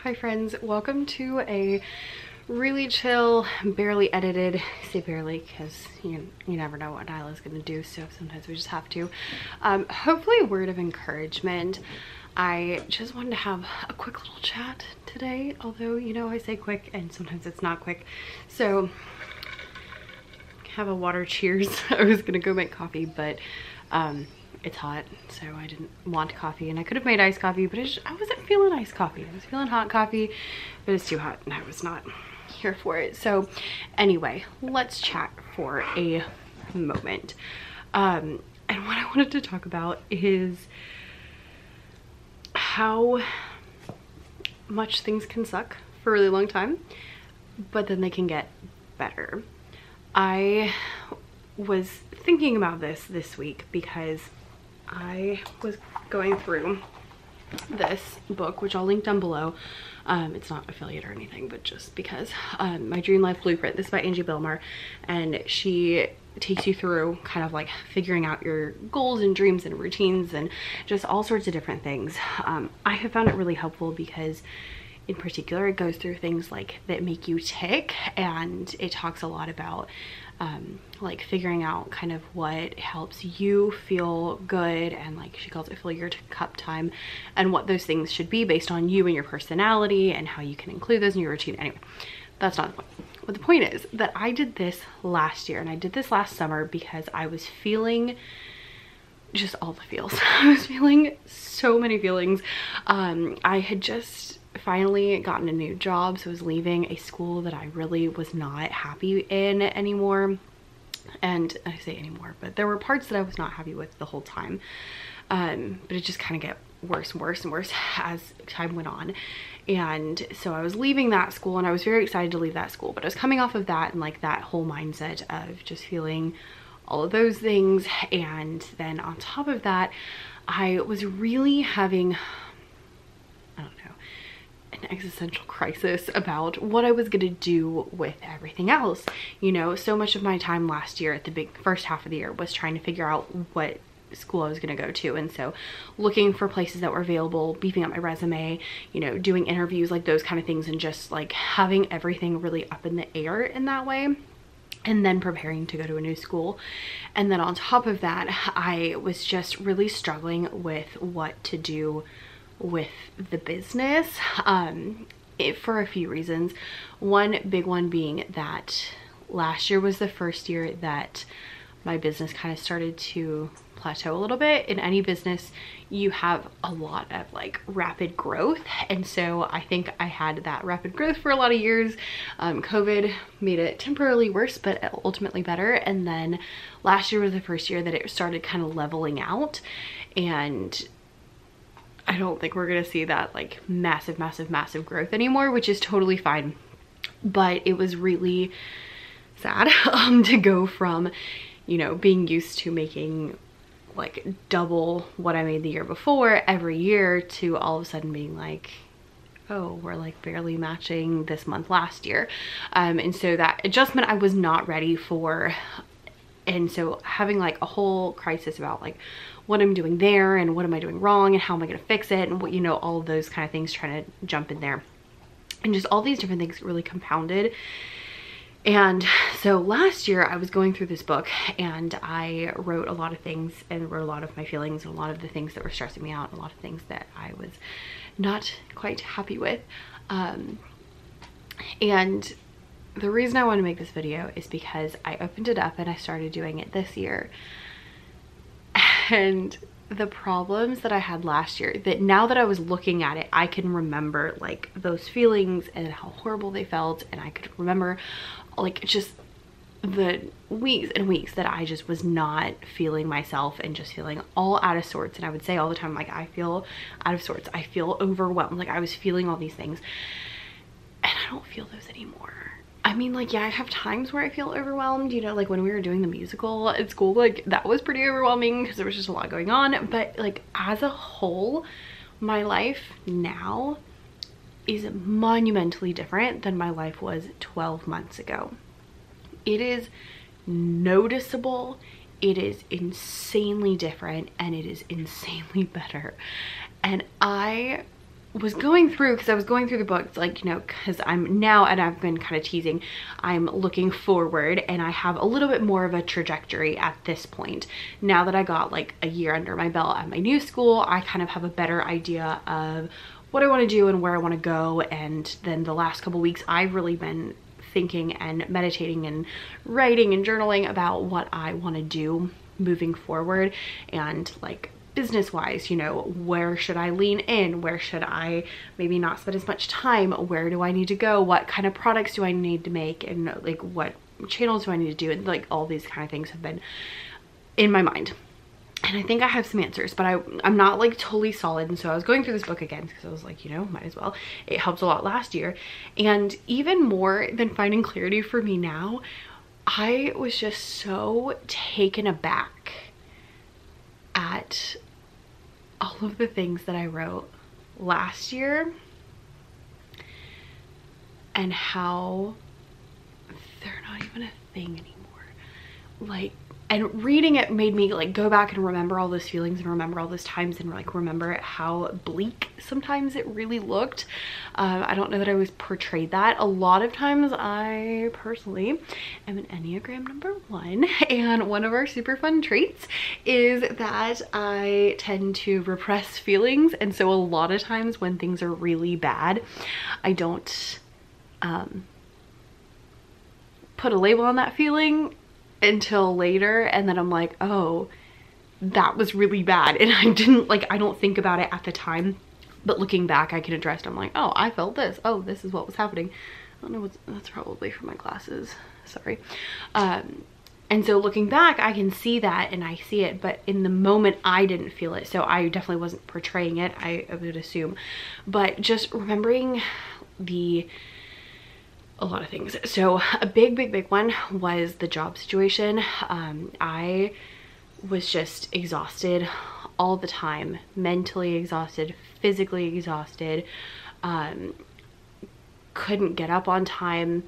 Hi friends, welcome to a really chill, barely edited, I say barely because you never know what Nyla's gonna do, so sometimes we just have to. Hopefully a word of encouragement. I just wanted to have a quick little chat today, although I say quick and sometimes it's not quick. So have a water cheers. I was gonna go make coffee, but it's hot, so I didn't want coffee, and I could have made iced coffee, but I wasn't feeling iced coffee. I was feeling hot coffee, but it's too hot and I was not here for it. So anyway, let's chat for a moment. And what I wanted to talk about is how much things can suck for a really long time, but then they can get better. I was thinking about this week because I was going through this book, which I'll link down below. It's not affiliate or anything, but just because My Dream Life Blueprint. This is by Angie Bilmer, and she takes you through kind of like figuring out your goals and dreams and routines and just all sorts of different things. I have found it really helpful because in particular it goes through things like that make you tick, and it talks a lot about like figuring out kind of what helps you feel good, and like she calls it fill your cup time, and what those things should be based on you and your personality and how you can include those in your routine. Anyway, that's not the point. But the point is that I did this last year, and I did this last summer because I was feeling just all the feels. I was feeling so many feelings. I had just finally gotten a new job, so I was leaving a school that I really was not happy in anymore. And I say anymore, but there were parts that I was not happy with the whole time. But it just kind of got worse and worse and worse as time went on. And so I was leaving that school, and I was very excited to leave that school, but I was coming off of that and like that whole mindset of just feeling all of those things. And then on top of that, I was really having, I don't know, an existential crisis about what I was gonna do with everything else. So much of my time last year at the first half of the year was trying to figure out what school I was gonna go to, and so looking for places that were available, beefing up my resume, doing interviews, like those kind of things, and just like having everything really up in the air in that way, and then preparing to go to a new school. And then on top of that, I was just really struggling with what to do with the business for a few reasons. One big one being that last year was the first year that my business kind of started to plateau a little bit. In any business, you have a lot of like rapid growth, and so I think I had that rapid growth for a lot of years. COVID made it temporarily worse, but ultimately better. And then last year was the first year that it started kind of leveling out, and I don't think we're gonna see that like massive growth anymore, which is totally fine. But it was really sad to go from being used to making like double what I made the year before every year to all of a sudden being like, oh, we're like barely matching this month last year. And so that adjustment I was not ready for. And so having like a whole crisis about like what I'm doing there and what am I doing wrong and how am I going to fix it, and what, all of those kind of things, trying to jump in there, and just all these different things really compounded. And so last year I was going through this book, and I wrote a lot of things and wrote a lot of my feelings, and a lot of the things that were stressing me out, and a lot of things that I was not quite happy with. And the reason I want to make this video is because I opened it up and I started doing it this year. And the problems that I had last year, that now that I was looking at it, I can remember like those feelings and how horrible they felt. And I could remember like just the weeks and weeks that I just was not feeling myself and just feeling all out of sorts. And I would say all the time, like, I feel out of sorts, I feel overwhelmed. Like I was feeling all these things, and I don't feel those anymore. I mean, like, yeah, I have times where I feel overwhelmed, like when we were doing the musical at school, like that was pretty overwhelming because there was just a lot going on. But like as a whole, my life now is monumentally different than my life was 12 months ago. It is noticeable, it is insanely different, and it is insanely better. And I was going through, because I was going through the books, like, you know, because I'm now, and I've been kind of teasing, I'm looking forward, and I have a little bit more of a trajectory at this point. Now that I got like a year under my belt at my new school, I kind of have a better idea of what I want to do and where I want to go. And then the last couple weeks, I've really been thinking and meditating and writing and journaling about what I want to do moving forward, and like business wise, you know, where should I lean in, where should I maybe not spend as much time, where do I need to go, what kind of products do I need to make, and like what channels do I need to do, and like all these kind of things have been in my mind. And I think I have some answers, but I'm not like totally solid. And so I was going through this book again because I was like, you know, might as well. It helped a lot last year. And even more than finding clarity for me now, I was just so taken aback at all of the things that I wrote last year and how they're not even a thing anymore. Like, and reading it made me like go back and remember all those feelings and remember all those times and like remember how bleak sometimes it really looked. I don't know that I was portrayed that. A lot of times I personally am an Enneagram number 1, and one of our super fun traits is that I tend to repress feelings. And so a lot of times when things are really bad, I don't put a label on that feeling until later, and then I'm like, oh, that was really bad, and I don't think about it at the time, but looking back I can address it. I'm like, oh, I felt this, oh, this is what was happening. I don't know what's, that's probably for my glasses, sorry. And so looking back I can see that and I see it, but in the moment I didn't feel it, so I definitely wasn't portraying it, I would assume. But just remembering a lot of things. So a big one was the job situation. I was just exhausted all the time, mentally exhausted, physically exhausted, couldn't get up on time,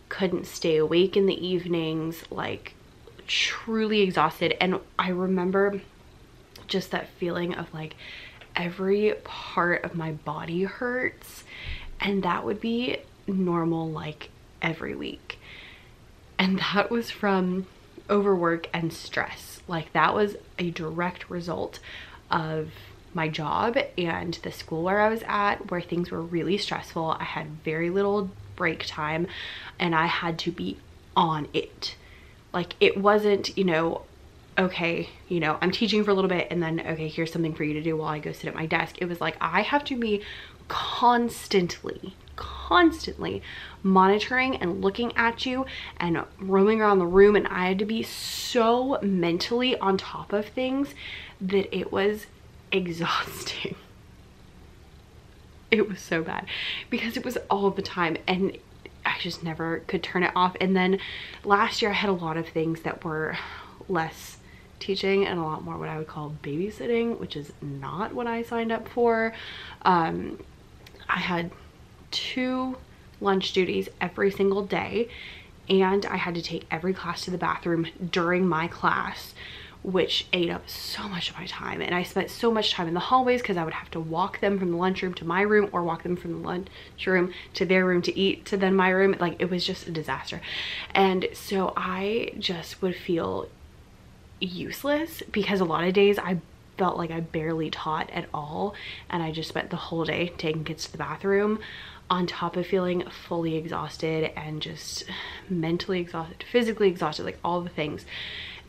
couldn't stay awake in the evenings, like truly exhausted. And I remember just that feeling of like every part of my body hurts, and that would be normal like every week. And that was from overwork and stress. Like that was a direct result of my job and the school where I was at, where things were really stressful. I had very little break time and I had to be on it. Like it wasn't, you know, okay, you know, I'm teaching for a little bit and then, okay, here's something for you to do while I go sit at my desk. It was like I have to be constantly monitoring and looking at you and roaming around the room, and I had to be so mentally on top of things that it was exhausting. It was so bad because it was all the time and I just never could turn it off. And then last year I had a lot of things that were less teaching and a lot more what I would call babysitting, which is not what I signed up for. I had 2 lunch duties every single day, and I had to take every class to the bathroom during my class, which ate up so much of my time. And I spent so much time in the hallways because I would have to walk them from the lunchroom to my room or walk them from the lunchroom to their room to eat to then my room. Like it was just a disaster. And so I just would feel useless because a lot of days I felt like I barely taught at all, and I just spent the whole day taking kids to the bathroom, on top of feeling fully exhausted and just mentally exhausted, physically exhausted, like all the things.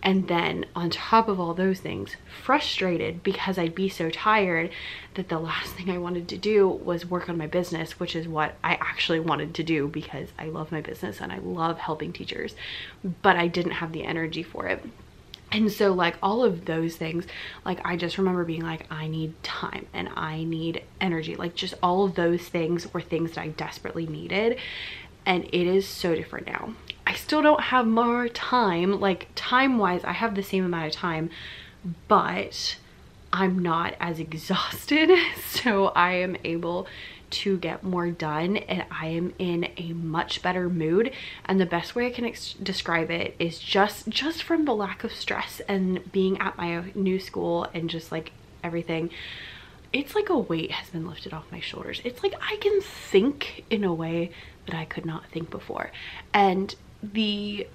And then on top of all those things, frustrated because I'd be so tired that the last thing I wanted to do was work on my business, which is what I actually wanted to do because I love my business and I love helping teachers, but I didn't have the energy for it. And so like all of those things, like I just remember being like, I need time and I need energy. Like just all of those things were things that I desperately needed. And it is so different now. I still don't have more time, like time-wise, I have the same amount of time, but I'm not as exhausted. So I am able to get more done and I am in a much better mood. And the best way I can describe it is just from the lack of stress and being at my new school and just like everything. it's like a weight has been lifted off my shoulders. It's like I can think in a way that I could not think before. And the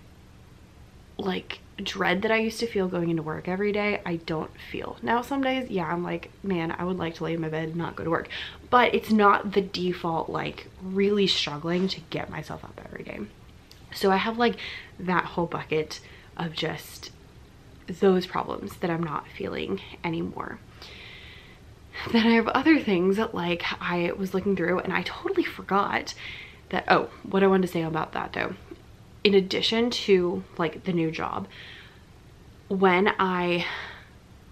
like dread that I used to feel going into work every day, I don't feel. Now some days, yeah, I'm like, man, I would like to lay in my bed and not go to work. But it's not the default, like really struggling to get myself up every day. So I have like that whole bucket of just those problems that I'm not feeling anymore. Then I have other things that like I was looking through and I totally forgot that, oh, what I wanted to say about that though, in addition to like the new job, when I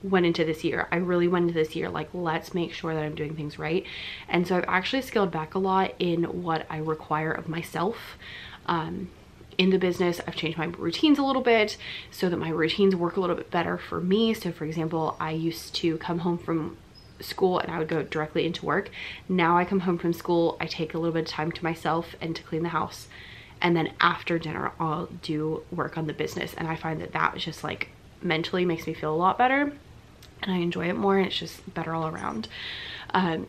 went into this year, I really went into this year like, let's make sure that I'm doing things right. And so I've actually scaled back a lot in what I require of myself. In the business, I've changed my routines a little bit so that my routines work a little bit better for me. So for example, I used to come home from school and I would go directly into work. Now I come home from school, I take a little bit of time to myself and to clean the house. And then after dinner, I'll do work on the business. And I find that that just like mentally makes me feel a lot better and I enjoy it more and it's just better all around.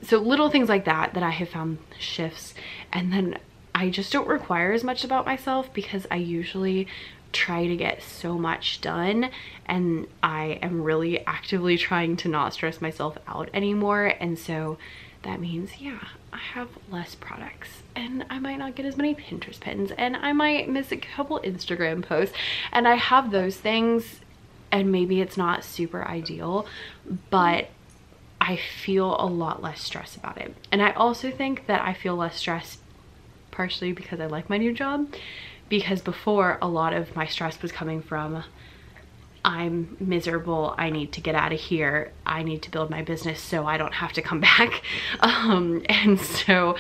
So little things like that I have found shifts. And then I just don't require as much about myself because I usually try to get so much done and I am really actively trying to not stress myself out anymore. And so that means, yeah, I have less products and I might not get as many Pinterest pins and I might miss a couple Instagram posts, and I have those things and maybe it's not super ideal, but I feel a lot less stress about it. And I also think that I feel less stress partially because I like my new job, because before a lot of my stress was coming from I'm miserable, I need to get out of here, I need to build my business so I don't have to come back. And so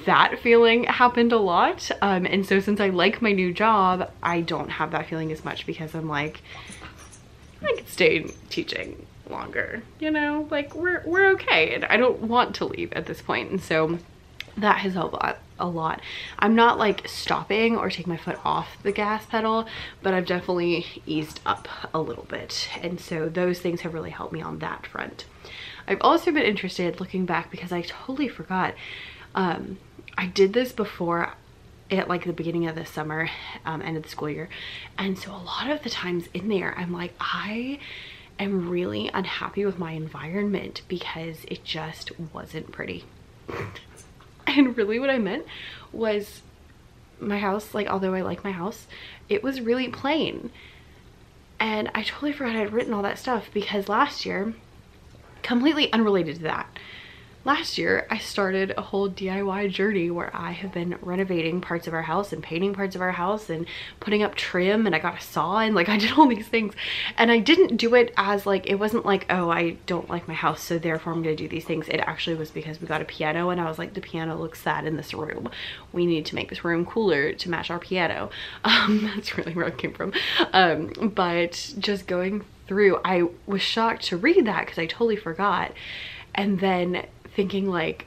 that feeling happened a lot. And so since I like my new job, I don't have that feeling as much because I'm like, I could stay teaching longer, you know, like we're okay and I don't want to leave at this point. And so that has helped a lot. I'm not like stopping or taking my foot off the gas pedal, but I've definitely eased up a little bit. And so those things have really helped me on that front. I've also been interested looking back because I totally forgot. I did this before at like the beginning of the summer, end of the school year. And so a lot of the times in there, I'm like, I am really unhappy with my environment because it just wasn't pretty. And really what I meant was my house, like although I like my house, it was really plain. And I totally forgot I'd written all that stuff because last year, completely unrelated to that, last year I started a whole DIY journey where I have been renovating parts of our house and painting parts of our house and putting up trim, and I got a saw and like I did all these things. And I didn't do it as like, it wasn't like, oh, I don't like my house so therefore I'm gonna do these things. It actually was because we got a piano and I was like, the piano looks sad in this room, we need to make this room cooler to match our piano. That's really where it came from. But just going through, I was shocked to read that because I totally forgot. And then thinking like,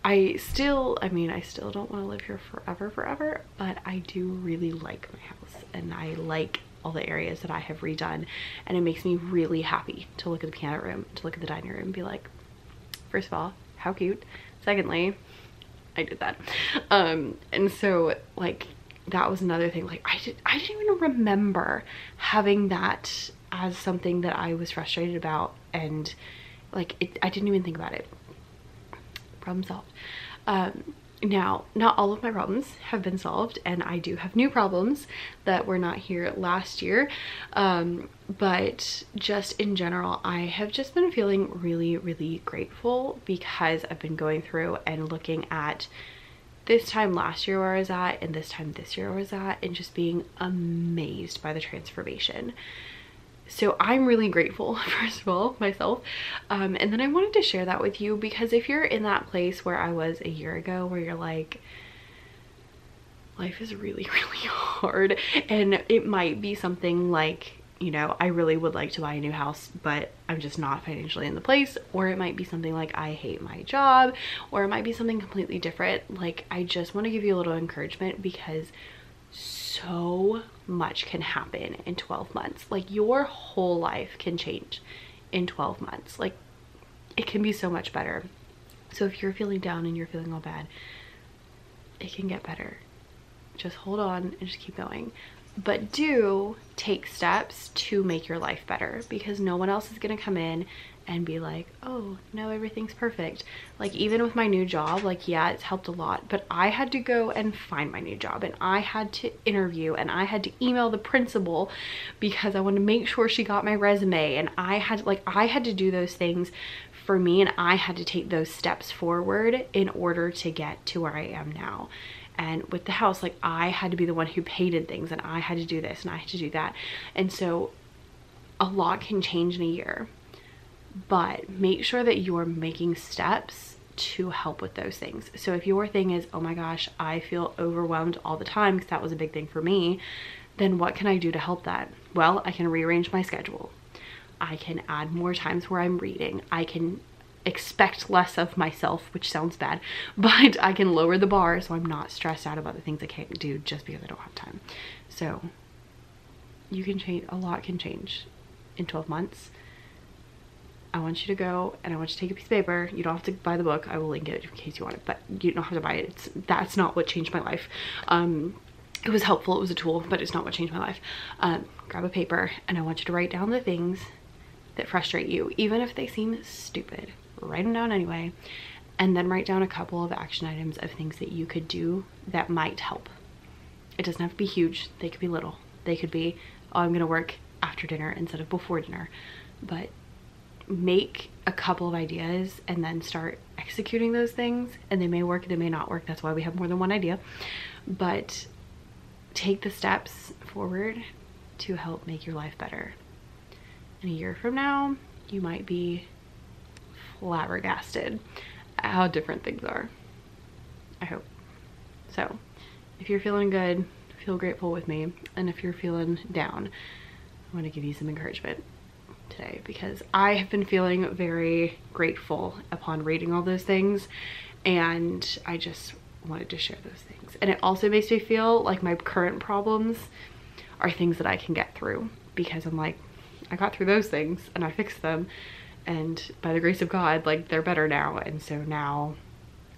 I still don't want to live here forever, but I do really like my house and I like all the areas that I have redone, and it makes me really happy to look at the piano room, to look at the dining room and be like, first of all, how cute, secondly, I did that. And so like that was another thing, like I didn't even remember having that as something that I was frustrated about, and like I didn't even think about it. Problem solved. Now, not all of my problems have been solved, and I do have new problems that were not here last year. But just in general, I have just been feeling really, really grateful because I've been going through and looking at this time last year where I was at and this time this year where I was at, and just being amazed by the transformation. So I'm really grateful, first of all, myself. And then I wanted to share that with you because if you're in that place where I was a year ago, where you're like, life is really, really hard, and it might be something like, you know, I really would like to buy a new house, but I'm just not financially in the place, or it might be something like I hate my job, or it might be something completely different. Like, I just want to give you a little encouragement because so much can happen in 12 months. Like your whole life can change in 12 months. Like it can be so much better. So if you're feeling down and you're feeling all bad, it can get better. Just hold on and just keep going. But do take steps to make your life better, because no one else is gonna come in and be like, oh no, everything's perfect. Like even with my new job, like yeah, it's helped a lot, but I had to go and find my new job, and I had to interview, and I had to email the principal because I wanted to make sure she got my resume, and I had to do those things for me, and I had to take those steps forward in order to get to where I am now. And with the house, like I had to be the one who painted things, and I had to do this and I had to do that. And so a lot can change in a year, but make sure that you're making steps to help with those things. So if your thing is, oh my gosh, I feel overwhelmed all the time, because that was a big thing for me, then what can I do to help that? Well, I can rearrange my schedule. I can add more times where I'm reading. I can expect less of myself, which sounds bad, but I can lower the bar so I'm not stressed out about the things I can't do just because I don't have time. So you can change, a lot can change in 12 months. I want you to go, and I want you to take a piece of paper. You don't have to buy the book. I will link it in case you want it, but you don't have to buy it. That's not what changed my life. It was helpful, it was a tool, but it's not what changed my life. Grab a paper, and I want you to write down the things that frustrate you, even if they seem stupid. Write them down anyway, and then write down a couple of action items of things that you could do that might help. It doesn't have to be huge. They could be little. They could be, oh, I'm gonna work after dinner instead of before dinner. But make a couple of ideas and then start executing those things, and they may work, they may not work. That's why we have more than one idea. But take the steps forward to help make your life better. In a year from now, you might be flabbergasted at how different things are. I hope. So if you're feeling good, feel grateful with me. And if you're feeling down, I want to give you some encouragement today, because I have been feeling very grateful upon reading all those things, and I just wanted to share those things. And it also makes me feel like my current problems are things that I can get through, because I'm like, I got through those things and I fixed them, and by the grace of God, like they're better now. And so now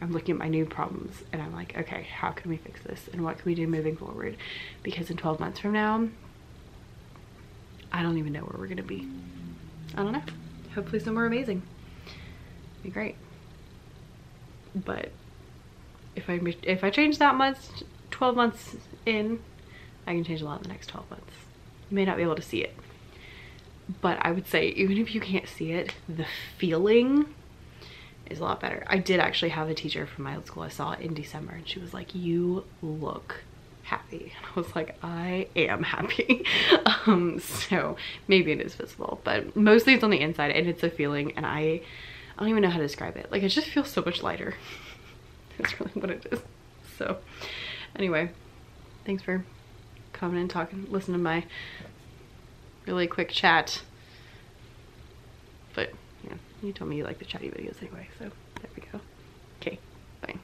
I'm looking at my new problems and I'm like, okay, how can we fix this, and what can we do moving forward? Because in 12 months from now, I don't even know where we're gonna be. I don't know. Hopefully somewhere amazing. Be great. But if I change that much 12 months in, I can change a lot in the next 12 months. You may not be able to see it, but I would say even if you can't see it, the feeling is a lot better. I did actually have a teacher from my old school I saw in December, and she was like, you look happy. And I was like, I am happy. So maybe it is visible, but mostly it's on the inside, and it's a feeling, and I don't even know how to describe it. Like, it just feels so much lighter. That's really what it is. So anyway, thanks for coming and talking, listening to my really quick chat. But yeah, you told me you like the chatty videos anyway, so there we go. Okay, bye.